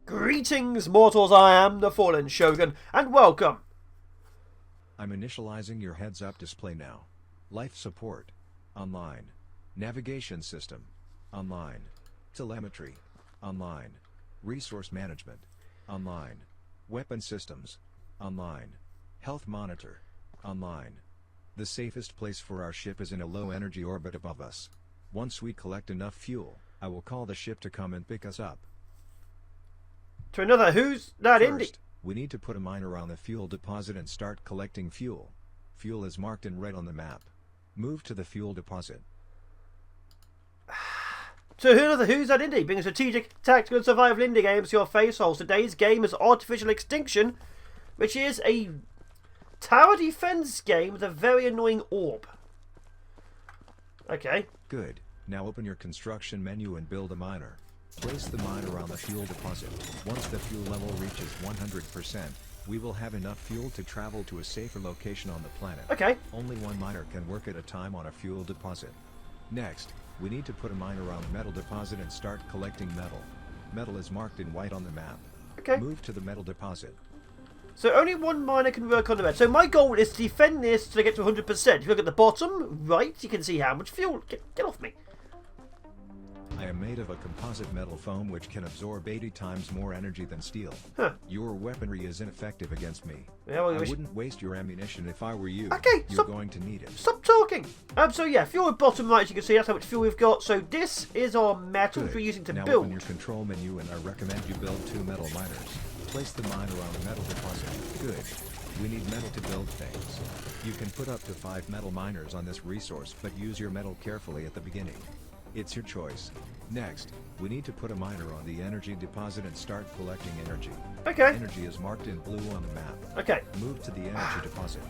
Greetings, mortals, I am the Fallen Shogun, and welcome! I'm initializing your heads-up display now. Life support. Online. Navigation system. Online. Telemetry. Online. Resource management. Online. Weapon systems. Online. Health monitor. Online. The safest place for our ship is in a low-energy orbit above us. Once we collect enough fuel, I will call the ship to come and pick us up. To another Who's That Indie? First, we need to put a miner on the fuel deposit and start collecting fuel. Fuel is marked in red on the map. Move to the fuel deposit. To another Who's That Indie? Bringing strategic, tactical, and survival indie games to your face holes. Today's game is Artificial Extinction, which is a tower defense game with a very annoying orb. Okay. Good. Now open your construction menu and build a miner. Place the miner on the fuel deposit. Once the fuel level reaches 100%, we will have enough fuel to travel to a safer location on the planet. Okay. Only one miner can work at a time on a fuel deposit. Next, we need to put a miner on the metal deposit and start collecting metal. Metal is marked in white on the map. Okay. Move to the metal deposit. So only one miner can work on the red. So my goal is to defend this to get to 100%. If you look at the bottom right, you can see how much fuel. Get off me. I am made of a composite metal foam which can absorb 80 times more energy than steel. Huh. Your weaponry is ineffective against me. Yeah, well, I wouldn't waste your ammunition if I were you. Okay, You're going to need it. Stop talking! So yeah, fuel at bottom right, as you can see, that's how much fuel we've got. So this is our metal Good. we're using to now build. Open your control menu and I recommend you build 2 metal miners. Place the miner on the metal deposit. Good. We need metal to build things. You can put up to 5 metal miners on this resource, but use your metal carefully at the beginning. It's your choice. Next, we need to put a miner on the energy deposit and start collecting energy. Okay. Energy is marked in blue on the map. Okay. Move to the energy deposit.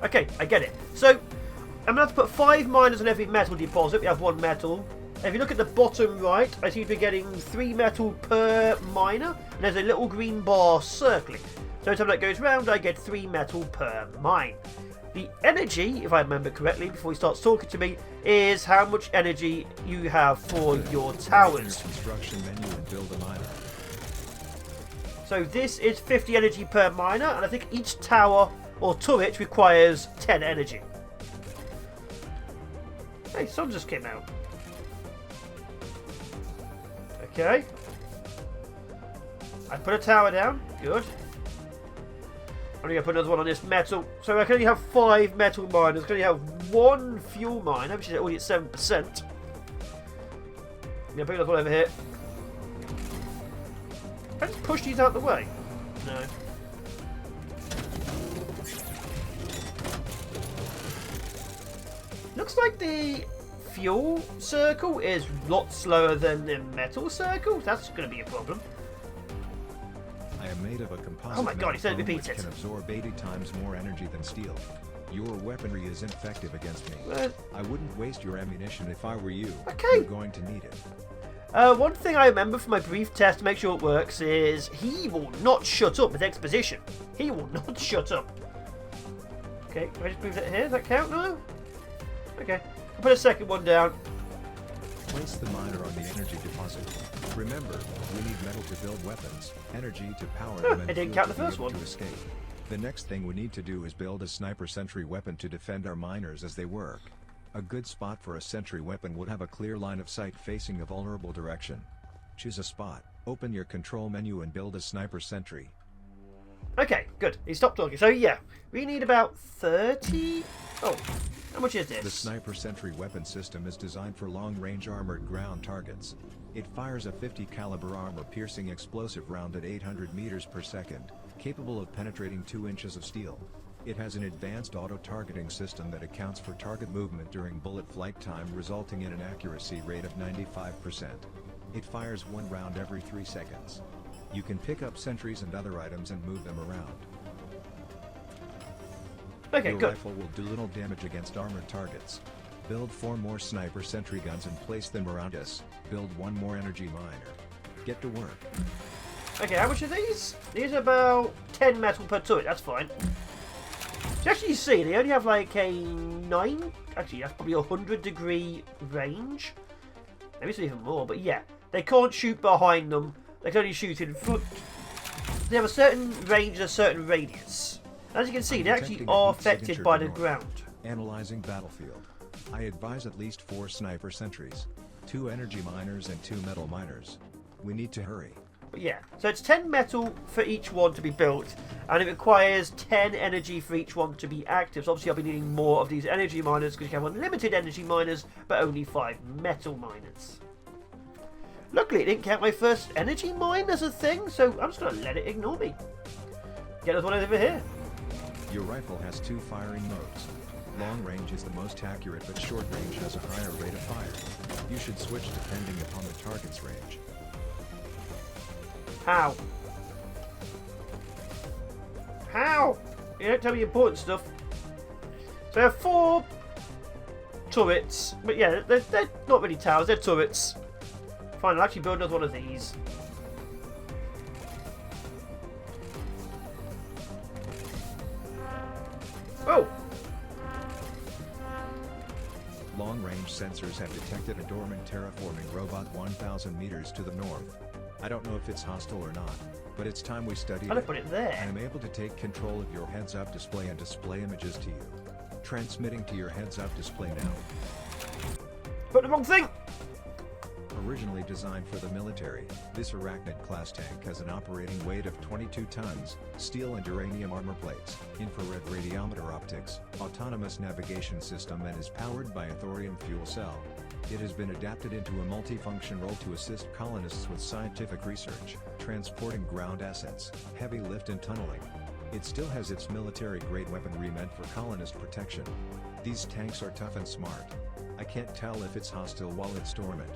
Okay, I get it. So I'm gonna have to put 5 miners on every metal deposit. We have 1 metal. If you look at the bottom right, I seem to be getting 3 metal per miner, and there's a little green bar circling. So every time that goes round, I get 3 metal per mine. The energy, if I remember correctly, before he starts talking to me, is how much energy you have for your towers. Construction menu and build a miner. So this is 50 energy per miner, and I think each tower or turret requires 10 energy. Hey, sun just came out. Okay. I put a tower down. Good. I'm going to put another one on this metal. So I can only have 5 metal miners. I can only have 1 fuel miner, which is only at 7%. I'm going to put another one over here. Can I just push these out of the way? No. Looks like the fuel circle is a lot slower than the metal circle. That's going to be a problem. I am made of a composite Oh my God, he said metal foam repeat which it. can absorb 80 times more energy than steel. Your weaponry is ineffective against me. I wouldn't waste your ammunition if I were you. Okay. You're going to need it. One thing I remember from my brief test to make sure it works is he will not shut up with exposition. He will not shut up. Okay, can I just move that here? Does that count now? Okay, I'll put a second one down. Place the miner on the energy deposit. Remember, we need metal to build weapons, energy to power them, and I didn't fuel count the to be first able one. to escape. The next thing we need to do is build a sniper sentry weapon to defend our miners as they work. A good spot for a sentry weapon would have a clear line of sight facing a vulnerable direction. Choose a spot, open your control menu and build a sniper sentry. Okay, good. He stopped talking. So yeah, we need about 30. Oh, how much is this? The sniper sentry weapon system is designed for long-range armored ground targets. It fires a 50 caliber armor-piercing explosive round at 800 meters per second, capable of penetrating 2 inches of steel. It has an advanced auto-targeting system that accounts for target movement during bullet flight time, resulting in an accuracy rate of 95%. It fires 1 round every 3 seconds. You can pick up sentries and other items and move them around. Okay, Your good. rifle will do little damage against armored targets. Build 4 more sniper sentry guns and place them around us. Build 1 more energy miner. Get to work. Okay, how much are these? These are about 10 metal per turret. That's fine. So actually, you see, they only have like a 9. Actually, that's probably a 100-degree range. Maybe it's even more, but yeah. They can't shoot behind them. They can only shoot in front. They have a certain range and a certain radius. As you can see, they actually are affected by the ground. Analyzing battlefield. I advise at least 4 sniper sentries, 2 energy miners and 2 metal miners. We need to hurry. But yeah, so it's 10 metal for each one to be built, and it requires 10 energy for each one to be active. So obviously I'll be needing more of these energy miners because you have unlimited energy miners, but only 5 metal miners. Luckily it didn't count my first energy mine as a thing, so I'm just going to let it ignore me. Get us one over here. Your rifle has 2 firing modes. Long range is the most accurate, but short range has a higher rate of fire. You should switch depending upon the target's range. How? How? You don't tell me important stuff. So I have 4 turrets, but yeah, they're not really towers, they're turrets. Fine, I'll actually build another one of these. Oh! Long-range sensors have detected a dormant terraforming robot 1,000 meters to the north. I don't know if it's hostile or not, but it's time we studied I'll it. put it there. I am able to take control of your heads-up display and display images to you. Transmitting to your heads-up display now. Put the wrong thing! Originally designed for the military, this Arachnid-class tank has an operating weight of 22 tons, steel and uranium armor plates, infrared radiometer optics, autonomous navigation system, and is powered by a thorium fuel cell. It has been adapted into a multifunction role to assist colonists with scientific research, transporting ground assets, heavy lift and tunneling. It still has its military-grade weaponry meant for colonist protection. These tanks are tough and smart. I can't tell if it's hostile while it's dormant.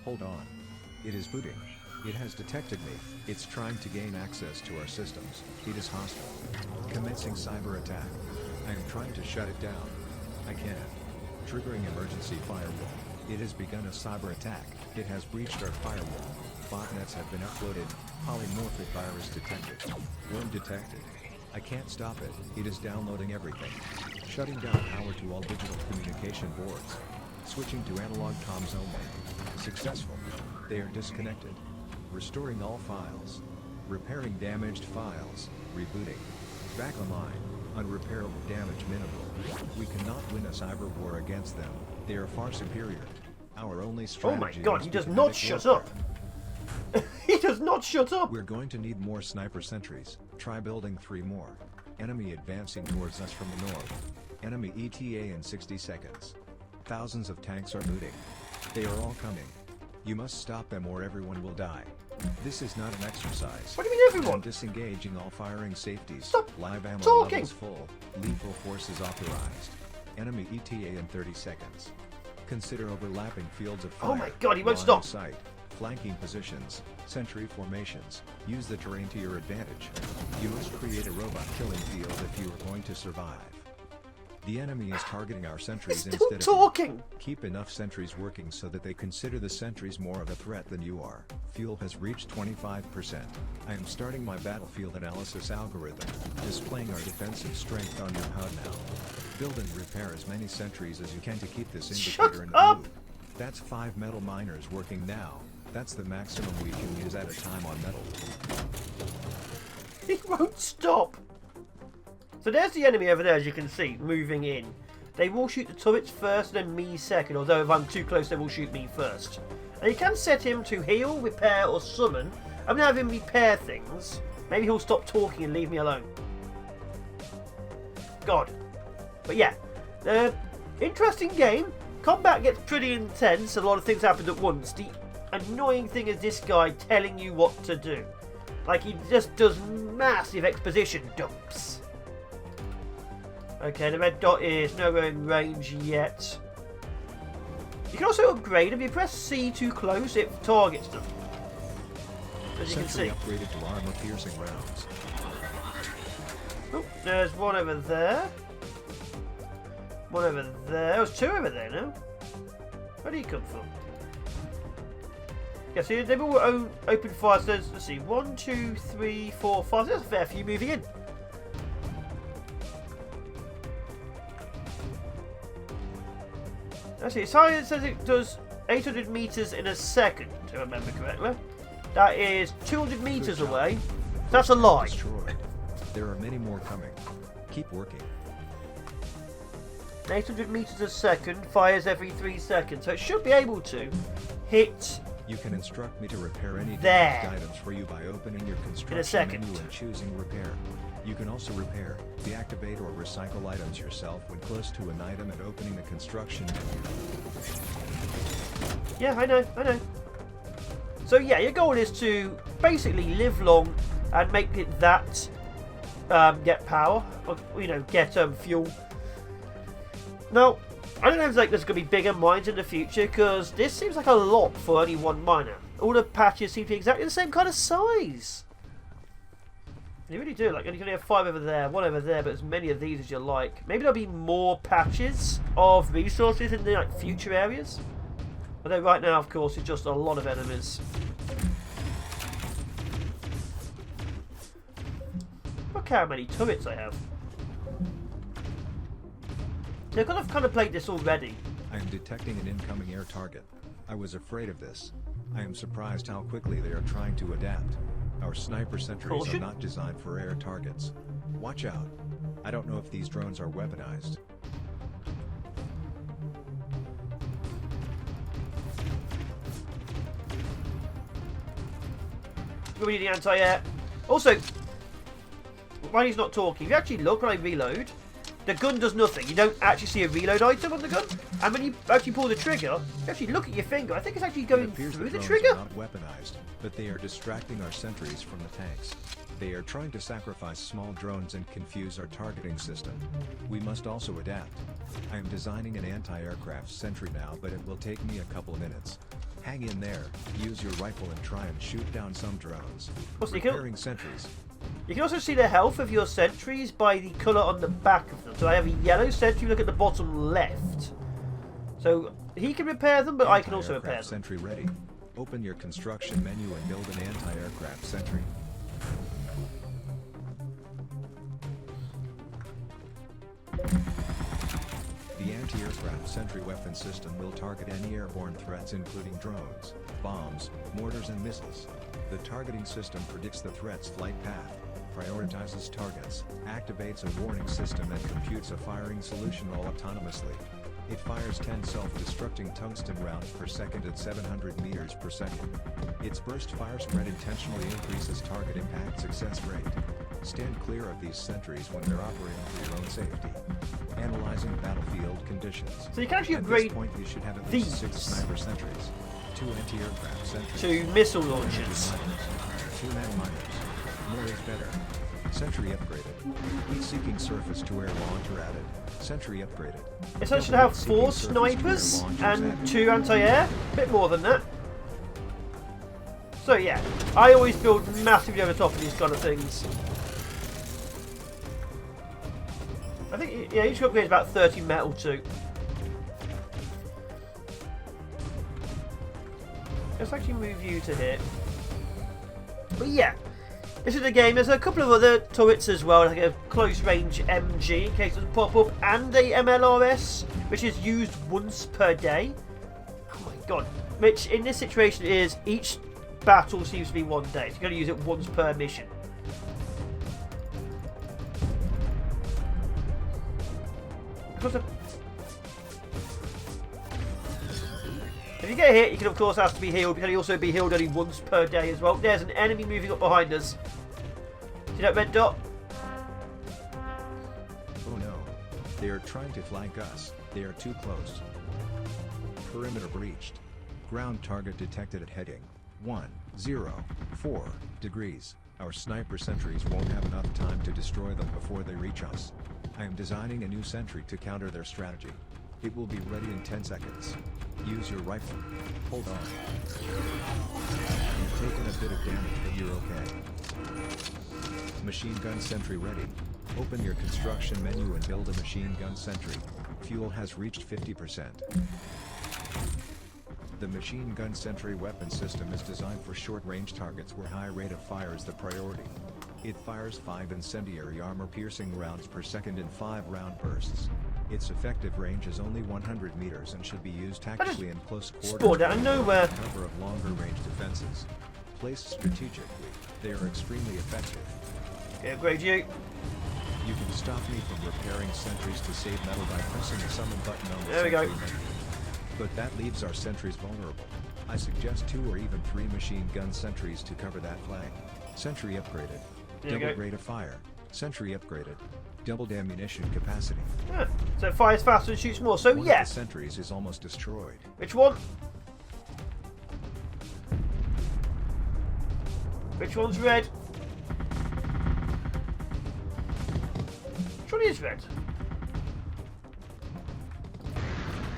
Hold on. It is booting. It has detected me. It's trying to gain access to our systems. It is hostile. Commencing cyber attack. I am trying to shut it down. I can't. Triggering emergency firewall. It has begun a cyber attack. It has breached our firewall. Botnets have been uploaded. Polymorphic virus detected. Worm detected. I can't stop it. It is downloading everything. Shutting down power to all digital communication boards. Switching to analog comms only. Successful. They are disconnected. Restoring all files. Repairing damaged files. Rebooting. Back online. Unrepairable damage minimal. We cannot win a cyber war against them. They are far superior. Our only strategy. Oh my god, he does not shut up! He does not shut up! We're going to need more sniper sentries. Try building 3 more. Enemy advancing towards us from the north. Enemy ETA in 60 seconds. Thousands of tanks are looting. They are all coming. You must stop them or everyone will die. This is not an exercise. What do you mean everyone? I'm disengaging all firing safeties. Stop Live ammo talking. levels full. Lethal force is authorized. Enemy ETA in 30 seconds. Consider overlapping fields of fire. Oh my god, he won't Line stop. of sight. Flanking positions. Sentry formations. Use the terrain to your advantage. You must create a robot killing field if you are going to survive. The enemy is targeting our sentries He's instead still of talking! Keep enough sentries working so that they consider the sentries more of a threat than you are. Fuel has reached 25%. I am starting my battlefield analysis algorithm, displaying our defensive strength on your HUD now. Build and repair as many sentries as you can to keep this indicator in the up! blue. That's 5 metal miners working now. That's the maximum we can use at a time on metal. He won't stop! So there's the enemy over there, as you can see, moving in. They will shoot the turrets first and then me second, although if I'm too close they will shoot me first. And you can set him to heal, repair or summon. I'm going to have him repair things. Maybe he'll stop talking and leave me alone. God. But yeah, interesting game. Combat gets pretty intense, a lot of things happen at once. The annoying thing is this guy telling you what to do. Like he just does massive exposition dumps. Okay, the red dot is nowhere in range yet. You can also upgrade. If you press C too close, it targets them. As you can see. Upgraded to armor-piercing rounds. Oh, there's one over there. One over there. There's 2 over there now. Where do you come from? Yeah, see, they've all open fire. So there's, let's see, 1, 2, 3, 4, 5. There's a fair few moving in. Actually, science says it does 800 meters in a second, if I remember correctly. That is 200 meters away. That's a lie. Destroyed. There are many more coming. Keep working. 800 meters a second, fires every 3 seconds. So it should be able to hit. You can instruct me to repair any There. damaged items for you by opening your construction second. menu and choosing repair. You can also repair, deactivate or recycle items yourself when close to an item and opening the construction menu. Yeah, I know. So yeah, your goal is to basically live long and make it that get power, or, you know, get fuel. Now, I don't know if there's going to be bigger mines in the future, because this seems like a lot for only one miner. All the patches seem to be exactly the same kind of size. They really do. Like, you can only have 5 over there, 1 over there, but as many of these as you like. Maybe there'll be more patches of resources in the like future areas. Although right now, of course, it's just a lot of enemies. Look how many turrets I have. They've kind of played this already. I am detecting an incoming air target. I was afraid of this. I am surprised how quickly they are trying to adapt. Our sniper sentries are not designed for air targets. Watch out. I don't know if these drones are weaponized. We need the anti-air. Also, while he's not talking, if you actually look when I reload, the gun does nothing. You don't actually see a reload item on the gun. And when you actually pull the trigger, you actually look at your finger. I think it's actually going through the trigger. Are not weaponized, but they are distracting our sentries from the tanks. They are trying to sacrifice small drones and confuse our targeting system. We must also adapt. I am designing an anti-aircraft sentry now, but it will take me a couple minutes. Hang in there, use your rifle and try and shoot down some drones. Repairing sentries. You can also see the health of your sentries by the colour on the back of them. So I have a yellow sentry, look at the bottom left. So he can repair them, but I can also repair them. Sentry ready. Open your construction menu and build an anti-aircraft sentry. The anti-aircraft sentry weapon system will target any airborne threats including drones, bombs, mortars and missiles. The targeting system predicts the threat's flight path, prioritizes targets, activates a warning system and computes a firing solution all autonomously. It fires 10 self-destructing tungsten rounds per second at 700 meters per second. Its burst fire spread intentionally increases target impact success rate. Stand clear of these sentries when they're operating for your own safety. Analyzing battlefield conditions. So you can actually upgrade at this point you should have at least 6 sniper sentries, 2 anti-aircraft sentries, to missile launchers, 2 man miners. More is better. Sentry upgraded. Heat-seeking surface-to-air launcher added. Sentry upgraded. It should have 4 snipers and 2 anti-air. A bit more than that. So yeah, I always build massively over top of these kind of things. I think yeah, each upgrade is about 30 metal too. Let's actually move you to here. But yeah, this is the game. There's a couple of other turrets as well, like a close range MG in case it doesn't pop up, and a MLRS, which is used once per day. Oh my god. Which in this situation is each battle seems to be 1 day, so you're going to use it once per mission. If you get hit, you can of course ask to be healed. You can also be healed only once per day as well. There's an enemy moving up behind us. See that red dot? Oh no. They are trying to flank us. They are too close. Perimeter breached. Ground target detected at heading 104 degrees. Our sniper sentries won't have enough time to destroy them before they reach us. I am designing a new sentry to counter their strategy. It will be ready in 10 seconds. Use your rifle. Hold on. You've taken a bit of damage, but you're okay. Machine gun sentry ready. Open your construction menu and build a machine gun sentry. Fuel has reached 50%. The machine gun sentry weapon system is designed for short-range targets where high rate of fire is the priority. It fires 5 incendiary armor-piercing rounds per second in 5 round bursts. Its effective range is only 100 meters and should be used tactically in close Spawned quarters out of nowhere. to cover of longer range defenses. Placed strategically, they are extremely effective. Okay, upgrade you. You can stop me from repairing sentries to save metal by pressing the summon button on the There we go. sentry menu. But that leaves our sentries vulnerable. I suggest 2 or even 3 machine gun sentries to cover that flank. Sentry upgraded. There you Double go. rate of fire. Sentry upgraded. Doubled ammunition capacity. Yeah. So it fires faster and shoots more. So One yeah. of the sentries is almost destroyed. Which one? Which one's red? Which one is red?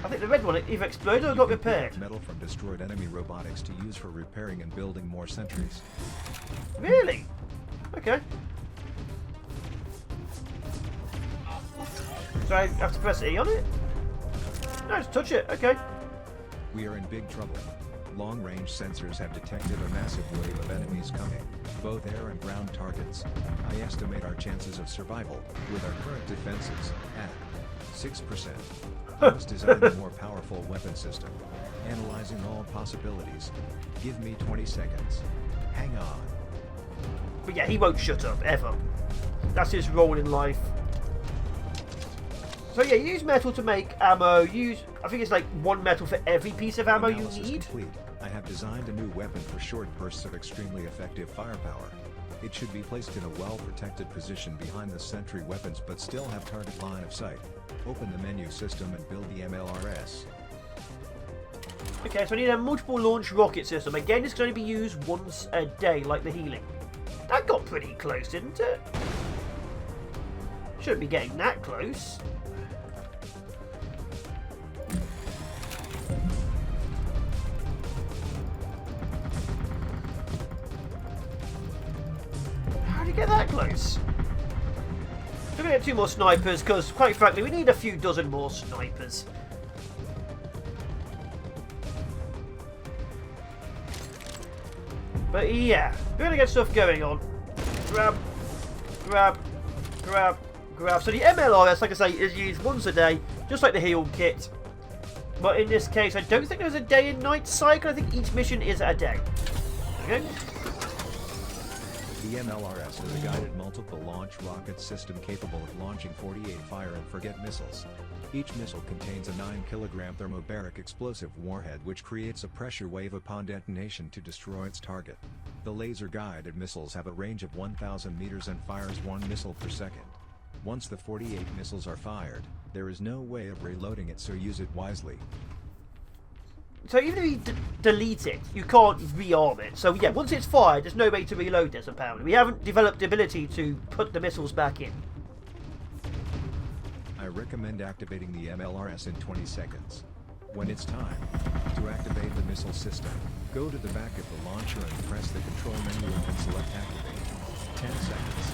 I think the red one either exploded or You got can pick up repaired. metal from destroyed enemy robotics to use for repairing and building more sentries. Really? Okay. So I have to press E on it? No, just touch it. Okay. We are in big trouble. Long-range sensors have detected a massive wave of enemies coming, both air and ground targets. I estimate our chances of survival, with our current defenses, at 6%. I must design a more powerful weapon system. Analyzing all possibilities. Give me 20 seconds. Hang on. But yeah, he won't shut up, ever. That's his role in life. So yeah, use metal to make ammo. I think it's like 1 metal for every piece of ammo you Analysis need. complete. I have designed a new weapon for short bursts of extremely effective firepower. It should be placed in a well-protected position behind the sentry weapons but still have target line of sight. Open the menu system and build the MLRS. Okay, so I need a multiple launch rocket system. Again, it's going to be used once a day, like the healing. That got pretty close, didn't it? Shouldn't be getting that close. How did you get that close? We're going to get 2 more snipers, because, quite frankly, we need a few dozen more snipers. But yeah, we're going to get stuff going on. Grab, grab, grab, grab. So the MLRS, like I say, is used once a day, just like the heal kit. But in this case, I don't think there's a day and night cycle. I think each mission is a day. Okay. The MLRS is a guided multiple launch rocket system capable of launching 48 fire and forget missiles. Each missile contains a 9-kilogram thermobaric explosive warhead which creates a pressure wave upon detonation to destroy its target. The laser-guided missiles have a range of 1,000 meters and fires 1 missile per second. Once the 48 missiles are fired, there is no way of reloading it, so use it wisely. So even if you delete it, you can't rearm it. So yeah, once it's fired, there's no way to reload this apparently. We haven't developed the ability to put the missiles back in. I recommend activating the MLRS in 20 seconds. When it's time to activate the missile system, go to the back of the launcher and press the control menu and select activate. 10 seconds.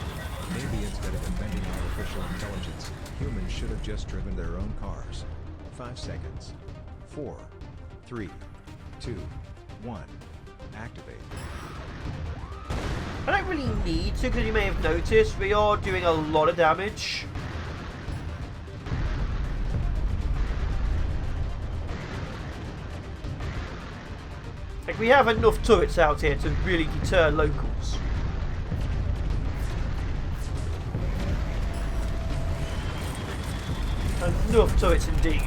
Maybe instead of inventing artificial intelligence, humans should have just driven their own cars. 5 seconds. 4, 3, 2, 1. Activate. I don't really need to, because you may have noticed we are doing a lot of damage. Like, we have enough turrets out here to really deter locals. Enough turrets indeed.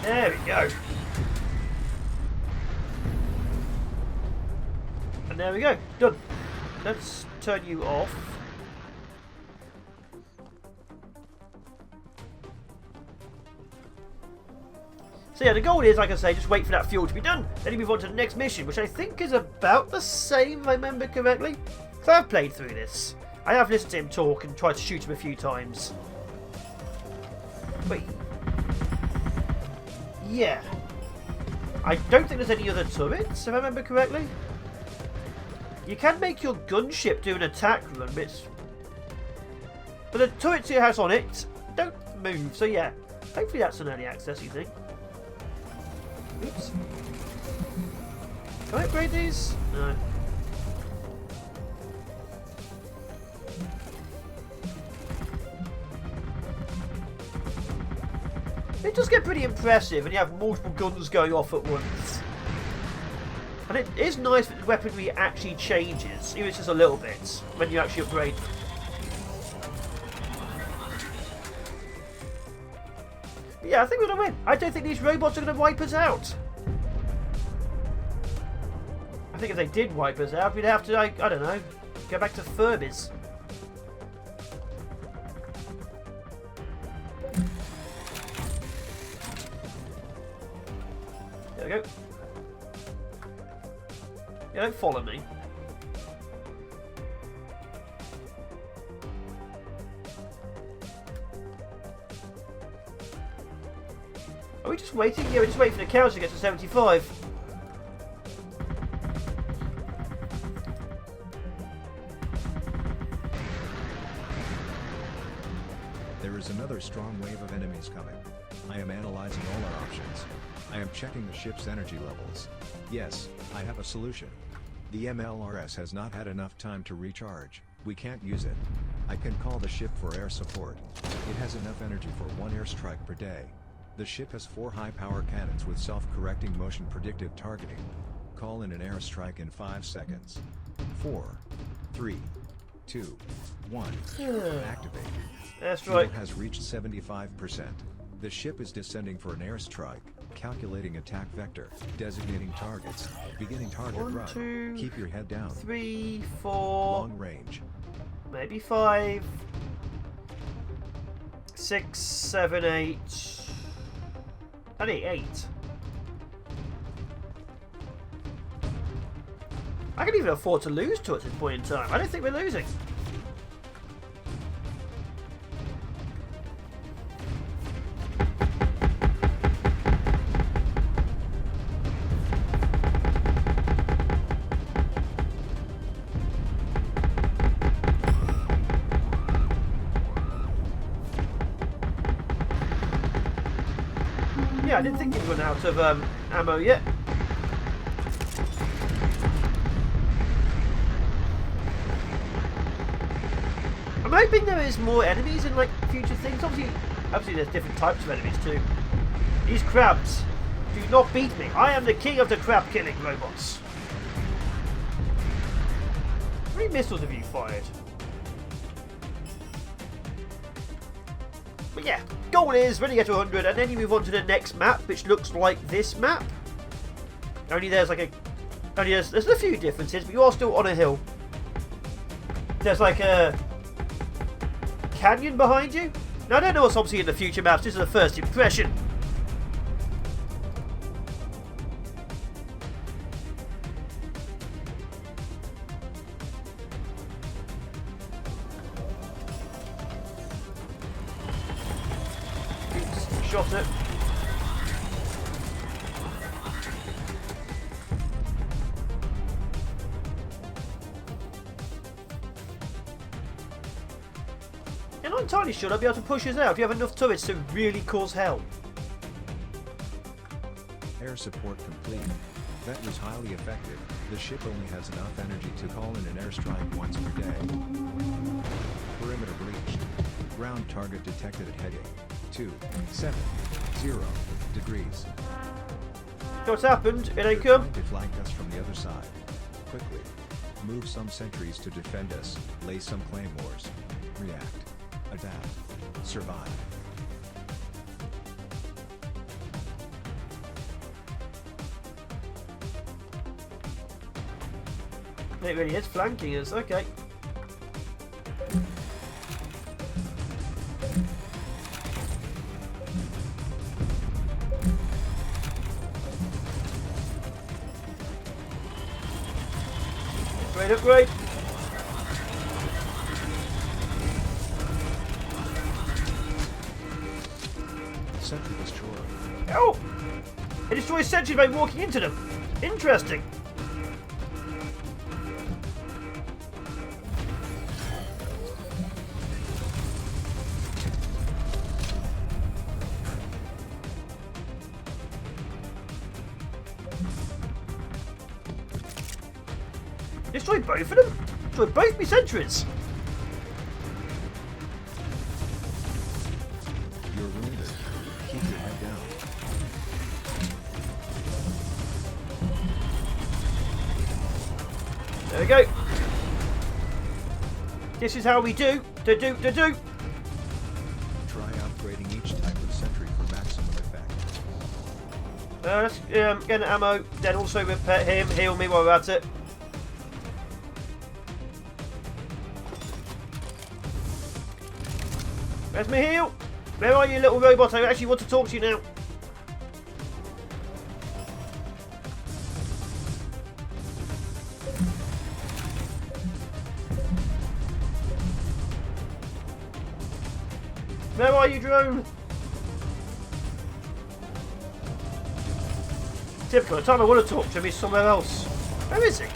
There we go. And there we go. Done. Let's turn you off. So yeah, the goal is, like I say, just wait for that fuel to be done. Then you move on to the next mission, which I think is about the same, if I remember correctly. So I've played through this. I have listened to him talk and tried to shoot him a few times. But yeah. I don't think there's any other turrets, if I remember correctly. You can make your gunship do an attack run, but the turrets it has on it don't move, so yeah. Hopefully that's an early access, you think. Oops. Can I upgrade these? No. It does get pretty impressive when you have multiple guns going off at once. And it is nice that the weaponry actually changes, even if it's just a little bit, when you actually upgrade. But yeah, I think we're going to win. I don't think these robots are going to wipe us out. I think if they did wipe us out, we'd have to, like, I don't know, go back to Furbies. There we go. Yeah, don't follow me. Are we just waiting? Yeah, we're just waiting for the cows to get to 75. There is another strong wave of enemies coming. I am analyzing all our options. I am checking the ship's energy levels. Yes, I have a solution. The MLRS has not had enough time to recharge. We can't use it. I can call the ship for air support. It has enough energy for 1 airstrike per day. The ship has 4 high-power cannons with self-correcting motion predictive targeting. Call in an airstrike in 5 seconds. 4, 3, 2, 1. Activate. Airstrike. Fuel has reached 75%. The ship is descending for an airstrike. Calculating attack vector. Designating targets. Beginning target 1, run. 2, Keep your head down. 3, 4, Long range. maybe 5, 6, 7, 8. I need 8. I can even afford to lose to it at this point in time. I don't think we're losing. Yeah, I didn't think we'd run out of ammo yet. I'm hoping there is more enemies in like future things. Obviously there's different types of enemies too. These crabs do not beat me. I am the king of the crab killing robots. How many missiles have you fired? But yeah, goal is when you get to 100 and then you move on to the next map, which looks like this map. Only there's a few differences, but you are still on a hill. There's like a canyon behind you. Now I don't know what's obviously in the future maps, this is the first impression. Shot it. I'm not entirely sure I'll be able to push us out if you have enough turrets to really cause hell. Air support complete. That was highly effective. The ship only has enough energy to call in an airstrike once per day. Perimeter breached. Ground target detected at heading 270 degrees. What's happened? It ain't They're come. trying to flank us from the other side. Quickly. Move some sentries to defend us. Lay some claymores. React. Adapt. Survive. It really is flanking us, okay. Upgrade. Sentry destroyed. Oh! It destroys sentries by walking into them. Interesting. Destroy both of them? Destroy both me sentries? You're wounded. Keep your head down. There we go. This is how we do. Do. Try upgrading each type of sentry for maximum effect. Let's get an ammo, then also repair him, heal me while we're at it. Where's my heal? Where are you, little robot? I actually want to talk to you now. Where are you, drone? Typical, the time I want to talk to him is somewhere else. Where is he?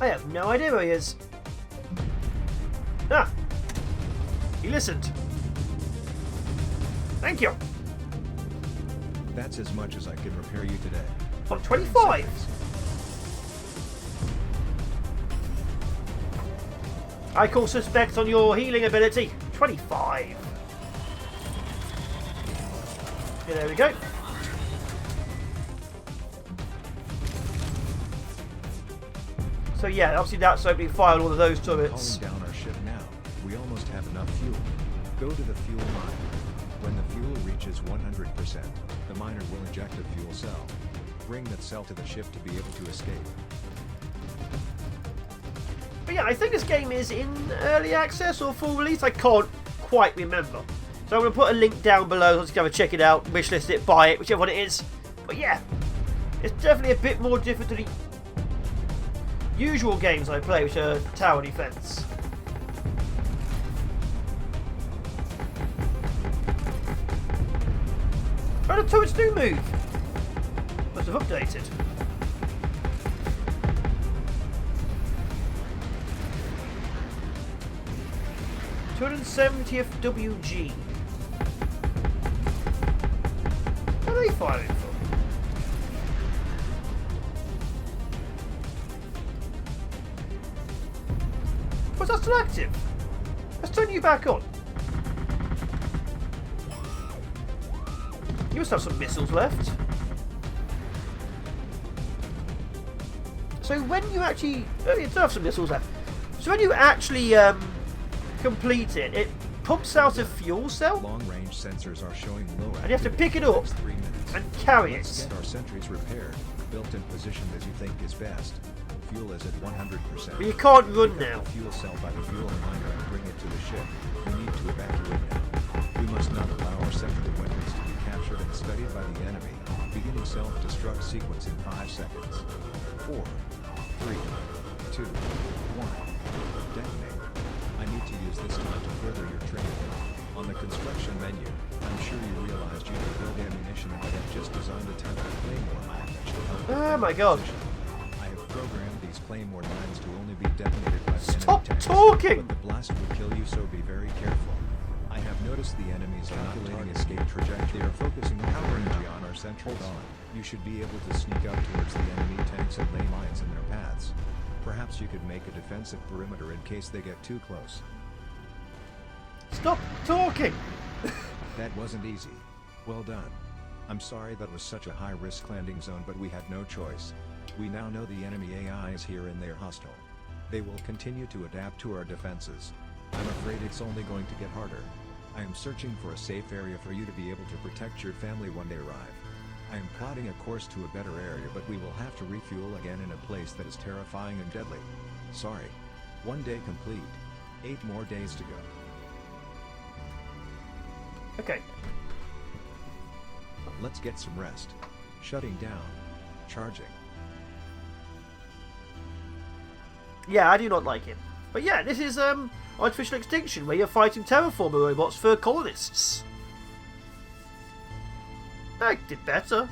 I have no idea where he is. Ah! He listened. Thank you. That's as much as I can repair you today. On 25. I call suspect on your healing ability. 25. Yeah, there we go. So yeah, obviously that's opening fire on all of those turrets. Calling down our ship now. We almost have enough fuel. Go to the fuel mine. When the fuel reaches 100%, the miner will inject a fuel cell. Bring that cell to the ship to be able to escape. But yeah, I think this game is in early access or full release. I can't quite remember. So I'm going to put a link down below. Let's go and check it out, wishlist it, buy it, whichever one it is. But yeah, it's definitely a bit more different to the usual games I play, which are tower defense. Oh, the turrets do move. Must have updated. .270th WG. What are they firing from? Was that still active? Let's turn you back on. You must have some missiles left. So when you actually... Oh, you do have some missiles left. So when you actually complete it, it pumps out a fuel cell. Long-range sensors are showing low And you have to pick it up 3 minutes. and carry Let's it. get our sentries repaired, built and positioned as you think is best. Fuel is at 100%. But you can't run Pick now. up the fuel cell by the fuel miner and bring it to the ship. We need to evacuate now. We must not allow our sensitive weapons to be captured and studied by the enemy. Beginning self-destruct sequence in 5 seconds. 4, 3, 2, 1. Detonate. I need to use this time to further your training. On the construction menu, I'm sure you realized you could build ammunition, and I have just designed a type of claymore mine that should help with Oh my your god. position. I have programmed these claymore mines to only be detonated by the Stop enemy tanks, talking! but the blast will kill you, so be very careful. I have noticed the enemies are calculating escape trajectory. They are focusing energy on our sentries. Hold on. You should be able to sneak up towards the enemy tanks and lay mines in their paths. Perhaps you could make a defensive perimeter in case they get too close. Stop talking! That wasn't easy. Well done. I'm sorry that was such a high-risk landing zone, but we had no choice. We now know the enemy AI is here and they're hostile. They will continue to adapt to our defenses. I'm afraid it's only going to get harder. I am searching for a safe area for you to be able to protect your family when they arrive. I am plotting a course to a better area, but we will have to refuel again in a place that is terrifying and deadly. Sorry. 1 day complete. 8 more days to go. Okay. Let's get some rest. Shutting down. Charging. Yeah, I do not like it. But yeah, this is Artificial Extinction, where you're fighting terraformer robots for colonists. I did better.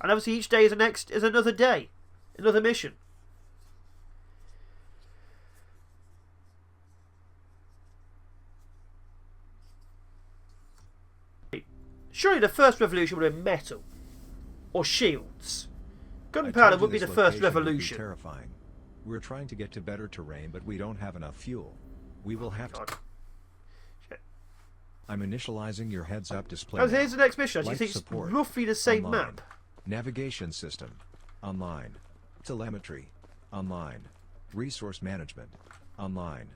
And obviously each day is another day. Another mission. Surely the first revolution would have been metal. Or shields. Gunpowder would be the first revolution. Terrifying. We're trying to get to better terrain, but we don't have enough fuel. We will have to... I'm initializing your heads-up display. Oh, here's the next mission. I think it's support. roughly the same Online. map. Navigation system. Online. Telemetry. Online. Resource management. Online.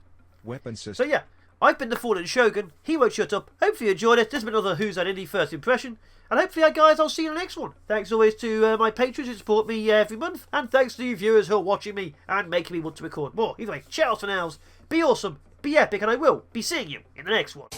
Weapon system. So yeah, I've been the Fallen Shogun. He won't shut up. Hopefully you enjoyed it. This has been another Who's That Indie First Impression. And hopefully, guys, I'll see you in the next one. Thanks always to my patrons who support me every month. And thanks to you viewers who are watching me and making me want to record more. Either way, ciao for now. Be awesome, be epic, and I will be seeing you in the next one.